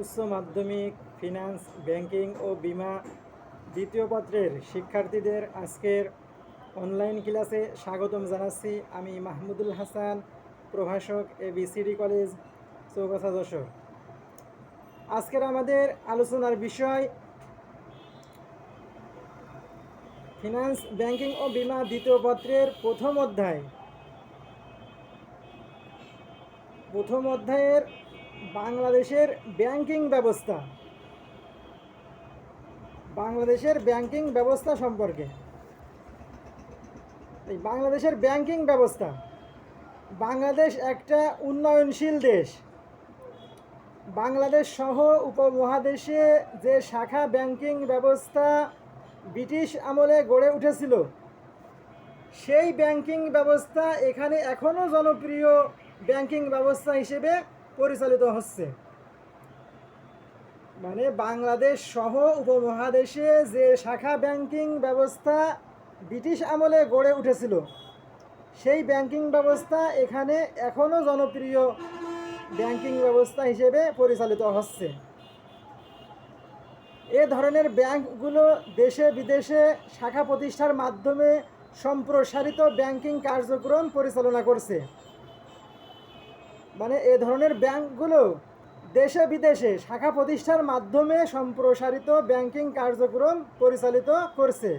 উচ্চ মাধ্যমিক finance banking ও বিমা দ্বিতীয় পত্রের শিক্ষার্থীদের আজকের অনলাইন ক্লাসে স্বাগতম জানাচ্ছি। আমি মাহমুদুল হাসান, প্রভাষক ABCD কলেজ চৌগাছা যশোর। আজকের আমাদের আলোচনার বিষয় ফিনান্স ব্যাংকিং ও বিমা দ্বিতীয় পত্রের প্রথম অধ্যায়ের বাংলাদেশের ব্যাংকিং ব্যবস্থা সম্পর্কে। এই বাংলাদেশের ব্যাংকিং ব্যবস্থা, বাংলাদেশ একটা উন্নয়নশীল দেশ। বাংলাদেশ সহ উপমহাদেশে যে শাখা ব্যাংকিং ব্যবস্থা ব্রিটিশ আমলে গড়ে উঠেছিল, সেই ব্যাংকিং ব্যবস্থা এখানে এখনও জনপ্রিয় ব্যাংকিং ব্যবস্থা হিসেবে পরিচালিত হচ্ছে। মানে বাংলাদেশ সহ উপমহাদেশে যে শাখা ব্যাংকিং ব্যবস্থা ব্রিটিশ আমলে গড়ে উঠেছিল, সেই ব্যাংকিং ব্যবস্থা এখানে এখনও জনপ্রিয় ব্যাংকিং ব্যবস্থা হিসেবে পরিচালিত হচ্ছে। এ ধরনের ব্যাংকগুলো দেশে বিদেশে শাখা প্রতিষ্ঠার মাধ্যমে সম্প্রসারিত ব্যাংকিং কার্যক্রম পরিচালনা করছে। মানে এ ধরনের ব্যাংকগুলো দেশে বিদেশে শাখা প্রতিষ্ঠার মাধ্যমে সম্প্রসারিত ব্যাংকিং কার্যক্রম পরিচালিত করছে।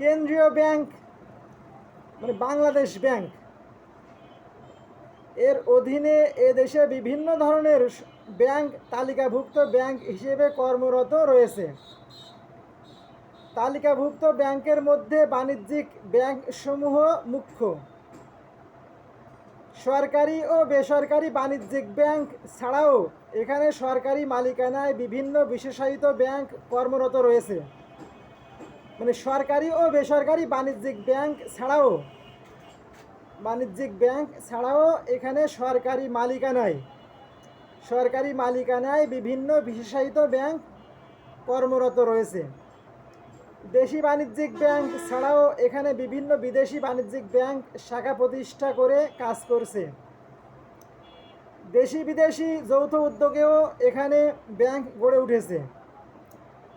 কেন্দ্রীয় ব্যাংক মানে বাংলাদেশ ব্যাংক এর অধীনে এদেশে বিভিন্ন ধরনের ব্যাংক তালিকাভুক্ত ব্যাংক হিসেবে কর্মরত রয়েছে। তালিকাভুক্ত ব্যাংকের মধ্যে বাণিজ্যিক ব্যাংকসমূহ মুখ্য। সরকারি ও বেসরকারি বাণিজ্যিক ব্যাংক ছাড়াও এখানে সরকারি মালিকানায় বিভিন্ন বিশেষায়িত ব্যাংক কর্মরত রয়েছে। মানে সরকারি ও বেসরকারি বাণিজ্যিক ব্যাংক ছাড়াও এখানে সরকারি মালিকানায় বিভিন্ন বিশেষায়িত ব্যাংক কর্মরত রয়েছে। দেশি বাণিজ্যিক ব্যাংক ছাড়াও এখানে বিভিন্ন বিদেশি বাণিজ্যিক ব্যাংক শাখা প্রতিষ্ঠা করে কাজ করছে। দেশি বিদেশি যৌথ উদ্যোগেও এখানে ব্যাংক গড়ে উঠেছে।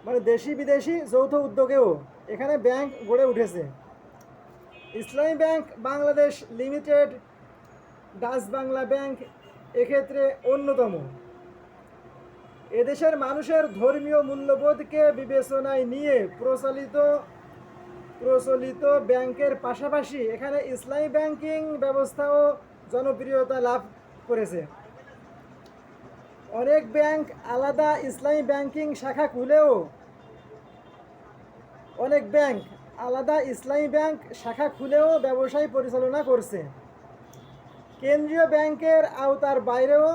মানে দেশি বিদেশি যৌথ উদ্যোগেও এখানে ব্যাংক গড়ে উঠেছে। ইসলামী bank Bangladesh limited, Dutch Bangla bank এক্ষেত্রে অন্যতম। এদেশের মানুষের ধর্মীয় মূল্যবোধকে বিবেচনায় নিয়ে প্রচলিত ব্যাংকের পাশাপাশি এখানে ইসলামী ব্যাংকিং ব্যবস্থাও জনপ্রিয়তা লাভ করেছে। অনেক ব্যাংক আলাদা ইসলামী ব্যাংকিং শাখা খুলেও ব্যবসায় পরিচালনা করছে। কেন্দ্রীয় ব্যাংকের আওতার বাইরেও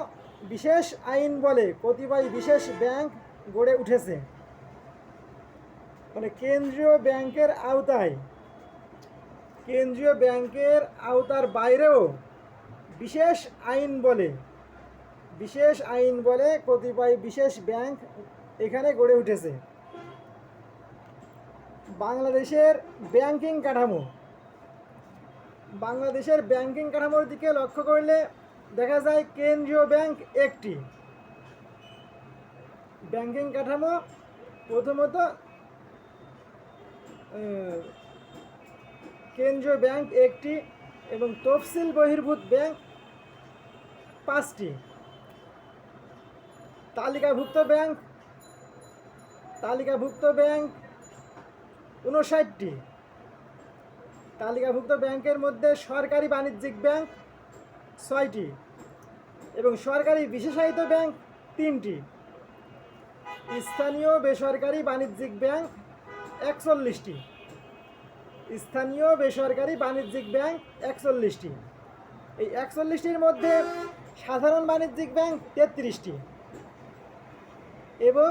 বিশেষ আইন বলে কতিপয় বিশেষ ব্যাংক গড়ে উঠেছে। মানে কেন্দ্রীয় ব্যাংকের আওতার বাইরেও বিশেষ আইন বলে কতিপয় বিশেষ ব্যাংক এখানে গড়ে উঠেছে। বাংলাদেশের ব্যাংকিং কাঠামোর দিকে লক্ষ্য করলে দেখা যায় কেন্দ্রীয় ব্যাংক একটি। ব্যাংকিং কাঠামো প্রথমত কেন্দ্রীয় ব্যাংক একটি এবং তফসিল বহির্ভূত ব্যাংক 5টি। তালিকাভুক্ত ব্যাংক 59টি। তালিকাভুক্ত ব্যাংকের মধ্যে সরকারি বাণিজ্যিক ব্যাংক 6টি এবং সরকারি বিশেষায়িত ব্যাংক 3টি। স্থানীয় বেসরকারি বাণিজ্যিক ব্যাংক 41টি। এই 41টির মধ্যে সাধারণ বাণিজ্যিক ব্যাংক 33টি এবং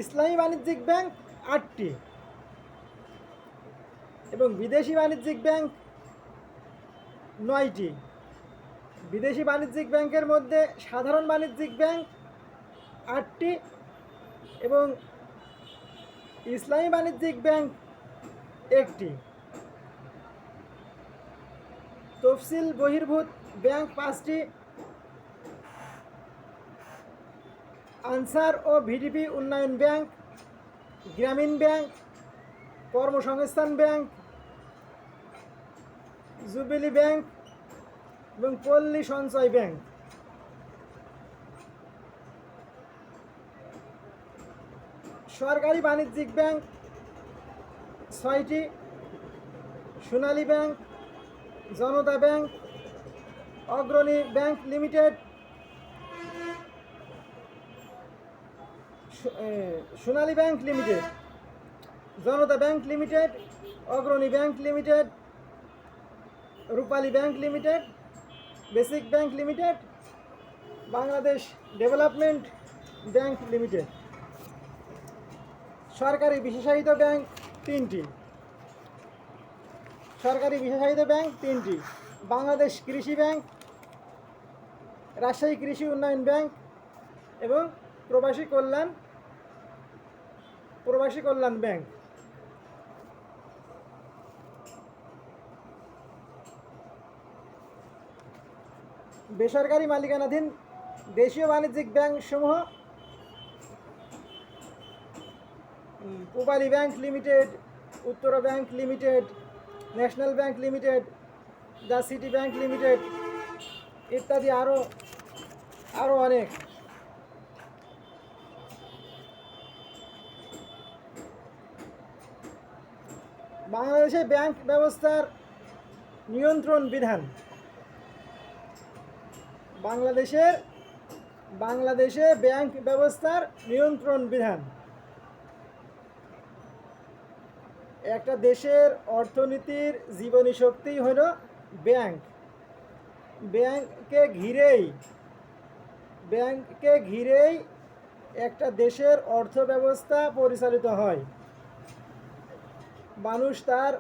ইসলামী বাণিজ্যিক ব্যাংক 8টি এবং বিদেশি বাণিজ্যিক ব্যাংক 9টি। বিদেশি বাণিজ্যিক ব্যাংকের মধ্যে সাধারণ বাণিজ্যিক ব্যাংক 8টি এবং ইসলামী বাণিজ্যিক ব্যাংক 1টি। তফসিল বহির্ভূত ব্যাংক 5টি আনসার ও VDP Unnayan bank, Grameen bank, Karmasangsthan bank, jubilee bank এবং পল্লী সঞ্চয় ব্যাংক। সরকারি বাণিজ্যিক ব্যাংক 6টি, Sonali bank, Janata bank, Agrani bank limited, Sonali bank limited, Janata bank limited, Agrani bank limited, Rupali bank limited, basic bank limited, Bangladesh development bank limited. সরকারি বিশেষায়িত ব্যাংক 3টি, সরকারি বিশেষায়িত ব্যাংক 3টি, বাংলাদেশ কৃষি ব্যাংক, রাজশাহী কৃষি উন্নয়ন ব্যাংক এবং প্রবাসী কল্যাণ ব্যাংক। বেসরকারি মালিকানাধীন দেশীয় বাণিজ্যিক ব্যাংক সমূহ পূবালী ব্যাংক লিমিটেড, উত্তর bank limited, national bank limited, the city bank limited ইত্যাদি আরও অনেক। বাংলাদেশে ব্যাংক ব্যবস্থার নিয়ন্ত্রণ বিধান। বাংলাদেশে ব্যাংক ব্যবস্থার নিয়ন্ত্রণ বিধান। একটা দেশের অর্থনীতির জীবনী শক্তি হল ব্যাংক। ব্যাংককে ঘিরেই একটা দেশের অর্থ ব্যবস্থা পরিচালিত হয়। মানুষ তার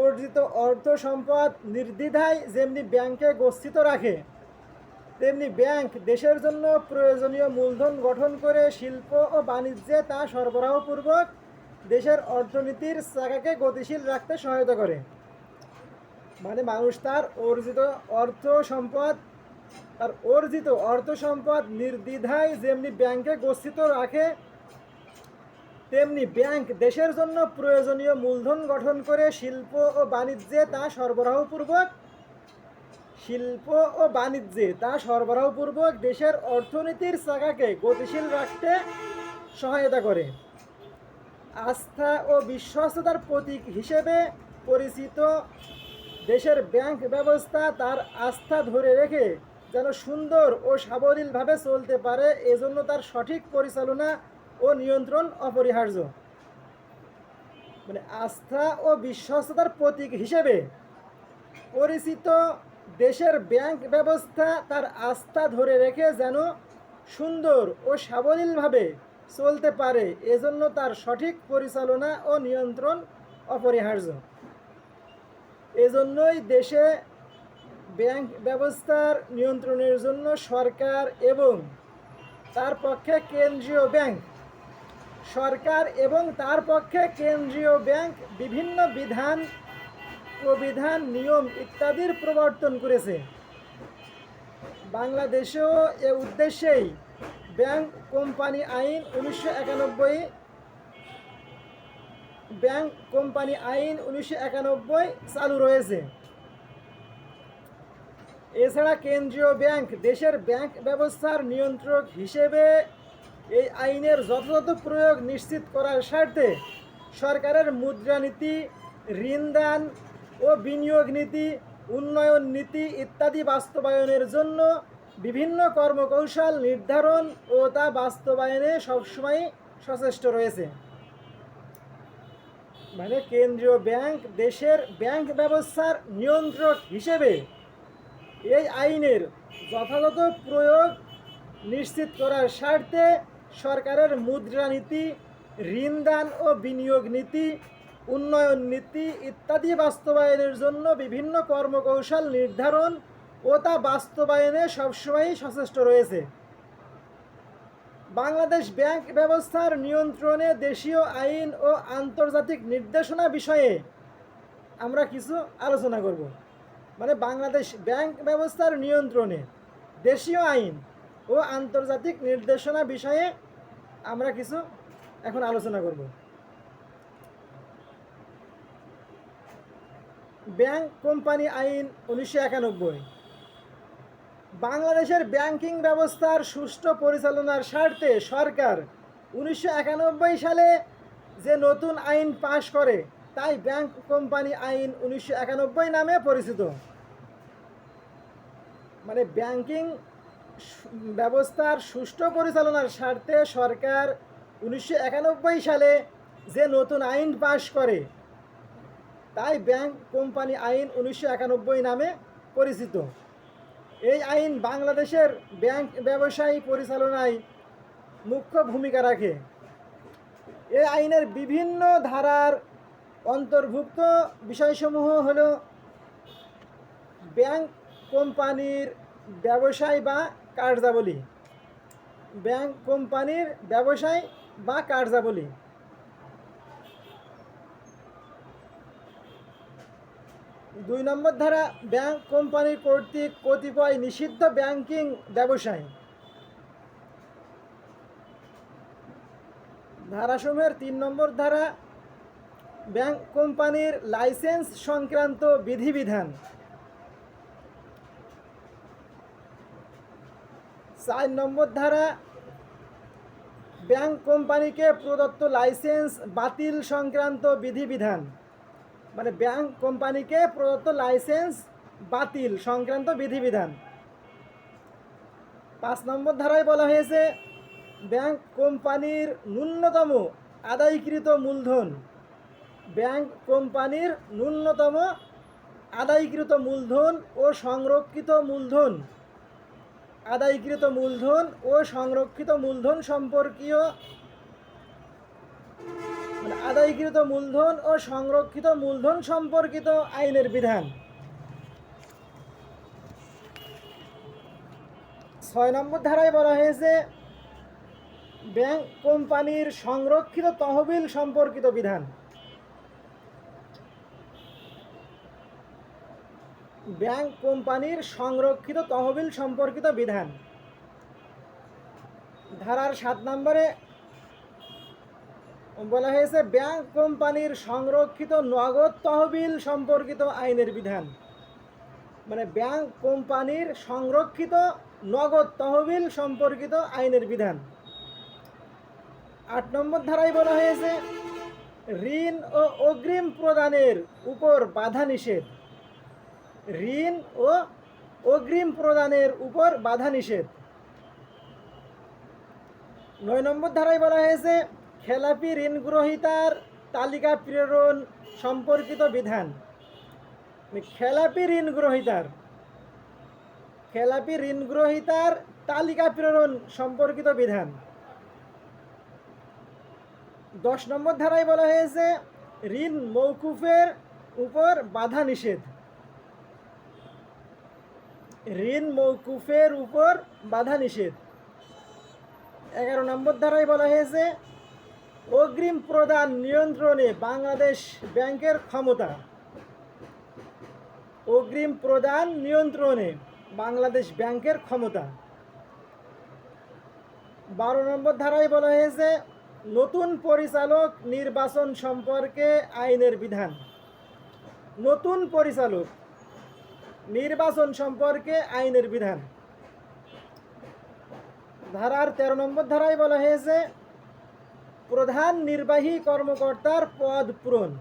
অর্জিত অর্থ সম্পদ নির্দ্বিধায় যেমনি ব্যাংকে গচ্ছিত রাখে, তেমনি ব্যাংক দেশের জন্য প্রয়োজনীয় মূলধন গঠন করে শিল্প ও বাণিজ্যে তা সরবরাহপূর্বক দেশের অর্থনীতির চাকাকে গতিশীল রাখতে সহায়তা করে। মানে মানুষ তার অর্জিত অর্থ সম্পদ নির্দ্বিধায় যেমনি ব্যাংকে গচ্ছিত রাখে, তেমনি ব্যাংক দেশের জন্য প্রয়োজনীয় মূলধন গঠন করে শিল্প ও বাণিজ্যে তা সরবরাহপূর্বক দেশের অর্থনীতির চাকাকে গতিশীল রাখতে সহায়তা করে। আস্থা ও বিশ্বস্ততার প্রতীক হিসেবে পরিচিত দেশের ব্যাংক ব্যবস্থা তার আস্থা ধরে রেখে যেন সুন্দর ও সাবলীলভাবে চলতে পারে, এজন্য তার সঠিক পরিচালনা ও নিয়ন্ত্রণ অপরিহার্য। মানে আস্থা ও বিশ্বস্ততার প্রতীক হিসেবে পরিচিত দেশের ব্যাংক ব্যবস্থা তার আস্থা ধরে রেখে যেন সুন্দর ও সাবলীলভাবে চলতে পারে, এজন্য তার সঠিক পরিচালনা ও নিয়ন্ত্রণ অপরিহার্য। এজন্যই দেশে ব্যাংক ব্যবস্থার নিয়ন্ত্রণের জন্য সরকার এবং তার পক্ষে কেন্দ্রীয় ব্যাংক বিভিন্ন বিধান, প্রবিধান, নিয়ম ইত্যাদির প্রবর্তন করেছে। বাংলাদেশেও এ উদ্দেশ্যেই ব্যাংক কোম্পানি আইন 1991 চালু রয়েছে। এছাড়া কেন্দ্রীয় ব্যাংক দেশের ব্যাংক ব্যবস্থার নিয়ন্ত্রক হিসেবে এই আইনের যথাযথ প্রয়োগ নিশ্চিত করার স্বার্থে সরকারের মুদ্রানীতি, ঋণদান ও বিনিয়োগ নীতি, উন্নয়ন নীতি ইত্যাদি বাস্তবায়নের জন্য বিভিন্ন কর্মকৌশল নির্ধারণ ও তা বাস্তবায়নে সবসময় সচেষ্ট রয়েছে। মানে কেন্দ্রীয় ব্যাংক দেশের ব্যাংক ব্যবস্থার নিয়ন্ত্রক হিসেবে এই আইনের যথাযথ প্রয়োগ নিশ্চিত করার স্বার্থে সরকারের মুদ্রানীতি, ঋণদান ও বিনিয়োগ নীতি, উন্নয়ন নীতি ইত্যাদি বাস্তবায়নের জন্য বিভিন্ন কর্মকৌশল নির্ধারণ ও তা বাস্তবায়নে সবসময় সচেষ্ট রয়েছে। বাংলাদেশ ব্যাংক ব্যবস্থার নিয়ন্ত্রণে দেশীয় আইন ও আন্তর্জাতিক নির্দেশনা বিষয়ে আমরা কিছু আলোচনা করব। মানে বাংলাদেশ ব্যাংক ব্যবস্থার নিয়ন্ত্রণে দেশীয় আইন ও আন্তর্জাতিক নির্দেশনা বিষয়ে আমরা কিছু এখন আলোচনা করব। ব্যাংক কোম্পানি আইন 1991। বাংলাদেশের ব্যাংকিং ব্যবস্থার সুষ্ঠু পরিচালনার স্বার্থে সরকার 1991 সালে যে নতুন আইন পাশ করে তাই ব্যাংক কোম্পানি আইন 1991 নামে পরিচিত। মানে ব্যাংকিং ব্যবস্থার সুষ্ঠু পরিচালনার স্বার্থে সরকার 1991 সালে যে নতুন আইন পাশ করে তাই ব্যাংক কোম্পানি আইন 1991 নামে পরিচিত। এই আইন বাংলাদেশের ব্যাংক ব্যবসায়ী পরিচালনায় মুখ্য ভূমিকা রাখে। এই আইনের বিভিন্ন ধারার অন্তর্ভুক্ত বিষয়সমূহ হল ব্যাংক কোম্পানির ব্যবসায় বা কার্যাবলী, ব্যাংক কোম্পানির ব্যবসায় বা কার্যাবলী। 2 নম্বর ধারা, ব্যাংক কোম্পানি কর্তৃক কতিপয় নিষিদ্ধ ব্যাংকিং ব্যবসায়। ধারাসমূহের 3 নম্বর ধারা, ব্যাংক কোম্পানির লাইসেন্স সংক্রান্ত বিধিবিধান। 4 নম্বর ধারা, ব্যাংক কোম্পানিকে প্রদত্ত লাইসেন্স বাতিল সংক্রান্ত বিধিবিধান। মানে ব্যাংক কোম্পানিকে প্রদত্ত লাইসেন্স বাতিল সংক্রান্ত বিধিবিধান। 5 নম্বর ধারায় বলা হয়েছে ব্যাংক কোম্পানির ন্যূনতম আদায়কৃত মূলধন। ব্যাংক কোম্পানির ন্যূনতম আদায়কৃত মূলধন ও সংরক্ষিত মূলধন, আদায়কৃত মূলধন ও সংরক্ষিত মূলধন সম্পর্কীয় আদায়কৃত মূলধন ও সংরক্ষিত মূলধন সম্পর্কিত আইনের বিধান। 6 নম্বর ধারায় বলা হয়েছে ব্যাংক কোম্পানির সংরক্ষিত তহবিল সম্পর্কিত বিধান। ব্যাংক কোম্পানির সংরক্ষিত তহবিল সম্পর্কিত বিধান। ধারার 7 নম্বরে বলা হয়েছে ব্যাংক কোম্পানির সংরক্ষিত নগদ তহবিল সম্পর্কিত আইনের বিধান। মানে ব্যাংক কোম্পানির সংরক্ষিত নগদ তহবিল সম্পর্কিত আইনের বিধান। 8 নম্বর ধারায় বলা হয়েছে ঋণ ও অগ্রিম প্রদানের উপর বাধা নিষেধ। ঋণ ও অগ্রিম প্রদানের উপর বাধা নিষেধ। 9 নম্বর ধারায় বলা হয়েছে খেলাপি ঋণ গ্রহীতার তালিকা প্রেরণ সম্পর্কিত বিধান। খেলাপি ঋণ গ্রহীতার তালিকা প্রেরণ সম্পর্কিত বিধান। 10 নম্বর ধারায় বলা হয়েছে ঋণ মওকুফের উপর বাধা নিষেধ। ঋণ মওকুফের উপর বাধা নিষেধ। 11 নম্বর ধারায় বলা হয়েছে অগ্রিম প্রদান নিয়ন্ত্রণে বাংলাদেশ ব্যাংকের ক্ষমতা। অগ্রিম প্রদান নিয়ন্ত্রণে বাংলাদেশ ব্যাংকের ক্ষমতা। 12 নম্বর ধারায় বলা হয়েছে নতুন পরিচালক নির্বাচন সম্পর্কে আইনের বিধান। নতুন পরিচালক নির্বাচন সম্পর্কে আইনের বিধান। ধারার 13 নম্বর ধারায় বলা হয়েছে প্রধান নির্বাহী কর্মকর্তার পদ পূরণ।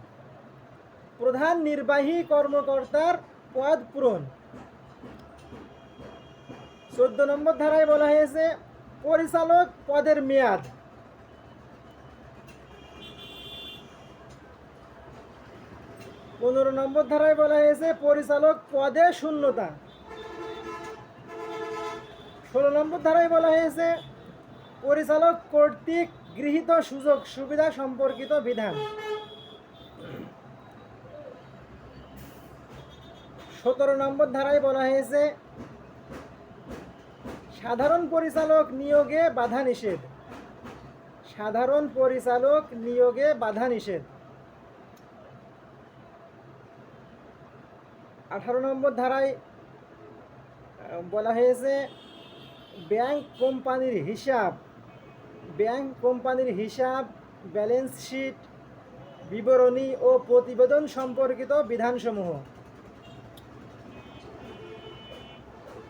প্রধান নির্বাহী কর্মকর্তার পদ পূরণ। 14 নম্বর ধারায় বলা হয়েছে পরিচালক পদের মেয়াদ। 15 নম্বর ধারায় বলা হয়েছে পরিচালক পদে শূন্যতা। 16 নম্বর ধারায় বলা হয়েছে পরিচালক কর্তৃক গৃহীত সুযোগ সুবিধা সম্পর্কিত বিধান। 17 নম্বর ধারায় বলা হয়েছে সাধারণ পরিচালক নিয়োগে বাধা নিষেধ। সাধারণ পরিচালক নিয়োগে বাধা নিষেধ। 18 নম্বর ধারায় বলা হয়েছে ব্যাংক কোম্পানির হিসাব, ব্যালেন্স শিট, বিবরণী ও প্রতিবেদন সম্পর্কিত বিধানসমূহ।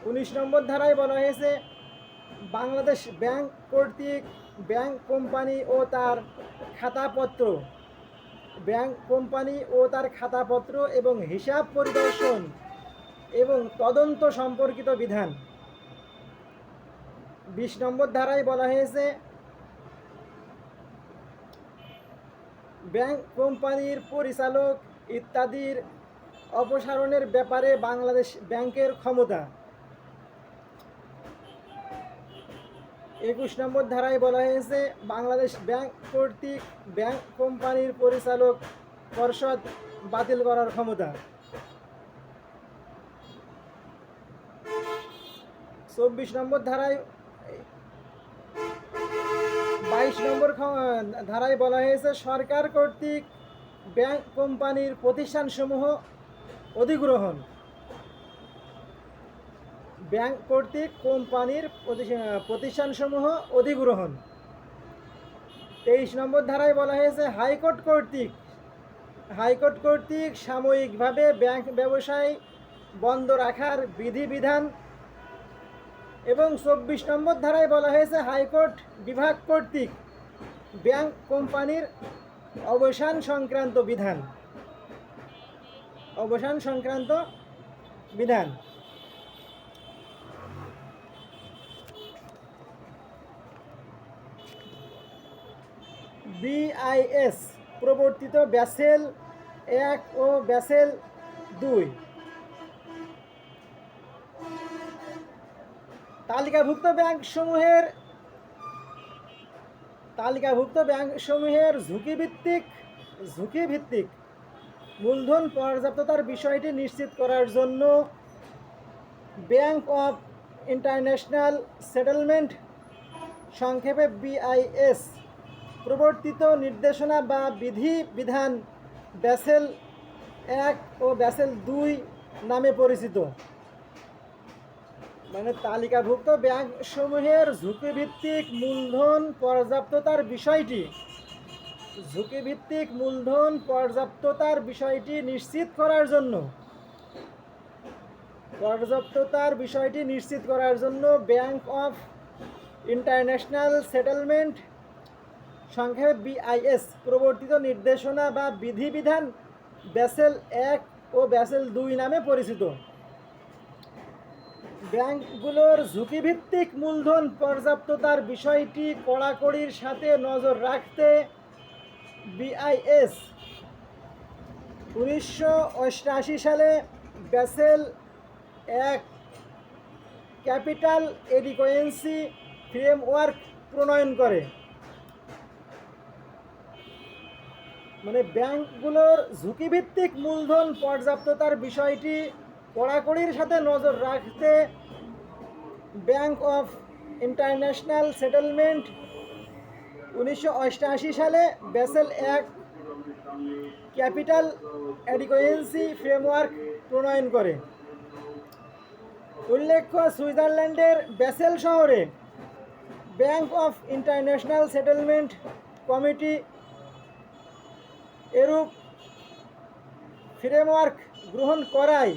19 নম্বর ধারায় বলা হয়েছে বাংলাদেশ ব্যাংক কর্তৃক ব্যাংক কোম্পানি ও তার খাতাপত্র এবং হিসাব পরিদর্শন এবং তদন্ত সম্পর্কিত বিধান। 20 নম্বর ধারায় বলা হয়েছে ব্যাংক কোম্পানির পরিচালক ইত্যাদির অপসারণের ব্যাপারে বাংলাদেশ ব্যাংকের ক্ষমতা। 21 নম্বর ধারায় বলা হয়েছে বাংলাদেশ ব্যাংক কর্তৃক ব্যাংক কোম্পানির পরিচালক পর্ষদ বাতিল করার ক্ষমতা। 24 নম্বর ধারায় 22 নম্বর ধারায় বলা হয়েছে সরকার কর্তৃক ব্যাংক কোম্পানির প্রতিষ্ঠানসমূহ অধিগ্রহণ। ব্যাংক কর্তৃক কোম্পানির প্রতিষ্ঠানসমূহ অধিগ্রহণ। 23 নম্বর ধারায় বলা হয়েছে হাইকোর্ট কর্তৃক সাময়িকভাবে ব্যাংক ব্যবসায় বন্ধ রাখার বিধিবিধান। এবং 24 নম্বর ধারায় বলা হয়েছে হাইকোর্ট বিভাগ কর্তৃক ব্যাংক কোম্পানির অবসান সংক্রান্ত বিধান। BIS প্রবর্তিত ব্যাসেল 1 ও ব্যাসেল 2। তালিকাভুক্ত ব্যাংকসমূহের ঝুঁকিভিত্তিক মূলধন পর্যাপ্ততার বিষয়টি নিশ্চিত করার জন্য ব্যাংক অফ ইন্টারন্যাশনাল সেটেলমেন্ট সংক্ষেপে BIS প্রবর্তিত নির্দেশনা বা বিধান ব্যাসেল 1 ও ব্যাসেল 2 নামে পরিচিত। মানে তালিকাভুক্ত ব্যাংকসমূহের ঝুঁকিভিত্তিক মূলধন পর্যাপ্ততার বিষয়টি নিশ্চিত করার জন্য ব্যাংক অফ ইন্টারন্যাশনাল সেটেলমেন্ট সংক্ষেপে BIS প্রবর্তিত নির্দেশনা বা বিধান ব্যাসেল 1 ও ব্যাসেল 2 নামে পরিচিত। ব্যাংকগুলোর ঝুঁকিভিত্তিক মূলধন পর্যাপ্ততার বিষয়টি কড়াকড়ির সাথে নজর রাখতে BIS 1988 সালে ব্যাসেল 1 ক্যাপিটাল এডিকুয়েন্সি ফ্রেমওয়ার্ক প্রণয়ন করে। মানে ব্যাংকগুলোর ঝুঁকিভিত্তিক মূলধন পর্যাপ্ততার বিষয়টি কড়াকড়ির সাথে নজর রাখতে ব্যাংক অফ ইন্টারন্যাশনাল সেটেলমেন্ট 1988 সালে ব্যাসেল 1 ক্যাপিটাল এডিকুয়েন্সি ফ্রেমওয়ার্ক প্রণয়ন করে। উল্লেখ্য সুইজারল্যান্ডের ব্যাসেল শহরে bank of international settlement committee এরূপ ফ্রেমওয়ার্ক গ্রহণ করায়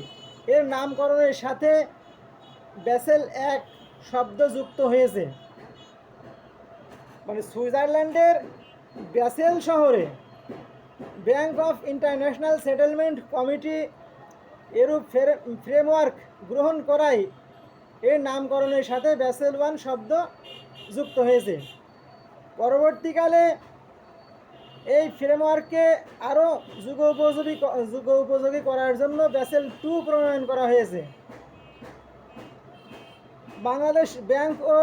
এর নামকরণের সাথে ব্যাসেল 1 শব্দ যুক্ত হয়েছে। মানে সুইজারল্যান্ডের ব্যাসেল শহরে bank of international settlement committee এরূপ ফ্রেমওয়ার্ক গ্রহণ করায় এর নামকরণের সাথে ব্যাসেল 1 শব্দ যুক্ত হয়েছে। পরবর্তীকালে এই ফ্রেমওয়ার্ককে আরও যুগোপযোগী করার জন্য ব্যাসেল 2 প্রণয়ন করা হয়েছে। বাংলাদেশ ব্যাংকও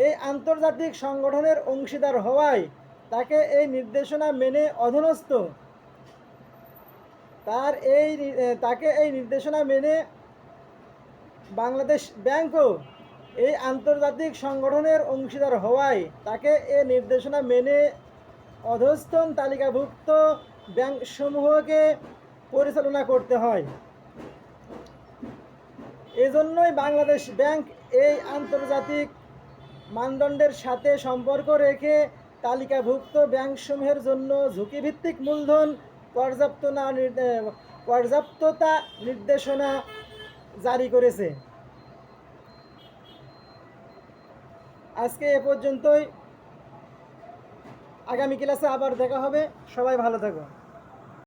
এই আন্তর্জাতিক সংগঠনের অংশীদার হওয়ায় তাকে এই নির্দেশনা মেনে অধীনস্থ। তাকে এই নির্দেশনা মেনে বাংলাদেশ ব্যাংকও এই আন্তর্জাতিক সংগঠনের অংশীদার হওয়ায় তাকে এই নির্দেশনা মেনে অধস্তন তালিকাভুক্ত ব্যাংকসমূহকে পরিচালনা করতে হয়। এজন্যই বাংলাদেশ ব্যাংক এই আন্তর্জাতিক মানদণ্ডের সাথে সম্পর্ক রেখে তালিকাভুক্ত ব্যাংকসমূহের জন্য ঝুঁকিভিত্তিক মূলধন পর্যাপ্ততা নির্দেশনা জারি করেছে। আজকে এ পর্যন্তই, আগামী ক্লাসে আবার দেখা হবে। সবাই ভালো থাকো।